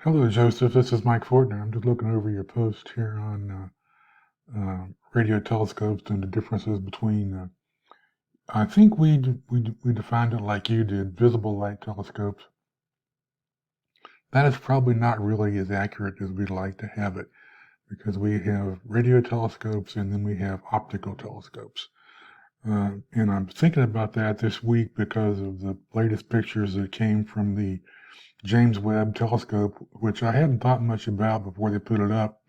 Hello, Joseph. This is Mike Fortner. I'm just looking over your post here on radio telescopes and the differences between. I think we defined it like you did, visible light telescopes. That is probably not really as accurate as we'd like to have it, because we have radio telescopes and then we have optical telescopes. And I'm thinking about that this week because of the latest pictures that came from the James Webb Telescope, which I hadn't thought much about before they put it up.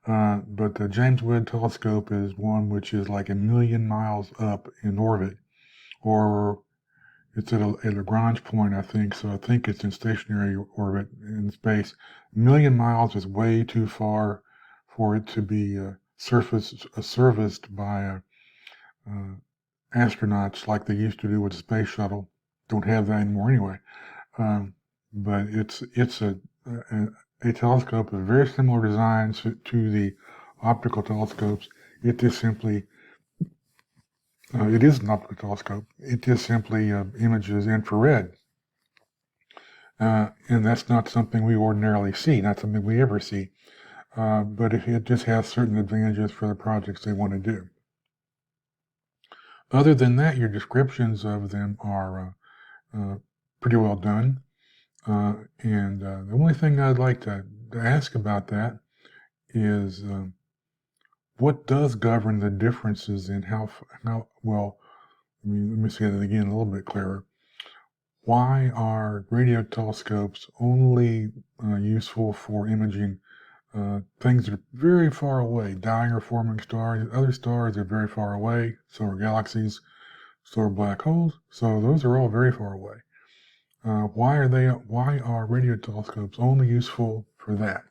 But the James Webb Telescope is one which is like 1,000,000 miles up in orbit, or it's at a Lagrange point, I think. So I think it's in stationary orbit in space. 1,000,000 miles is way too far for it to be serviced by astronauts like they used to do with the space shuttle. Don't have that anymore anyway. Um, but it's a telescope of very similar designs to the optical telescopes. It just simply it is an optical telescope. It just simply images infrared, and that's not something we ordinarily see, not something we ever see. But it just has certain advantages for the projects they want to do. Other than that, your descriptions of them are pretty well done. And the only thing I'd like to ask about that is what does govern the differences in how well, let me say that again a little bit clearer. Why are radio telescopes only useful for imaging things that are very far away, dying or forming stars? Other stars are very far away, so are galaxies, so are black holes, so those are all very far away. Why are radio telescopes only useful for that?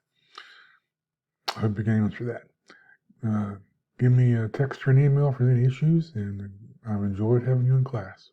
I hope you can answer that. Give me a text or an email for any issues, and I've enjoyed having you in class.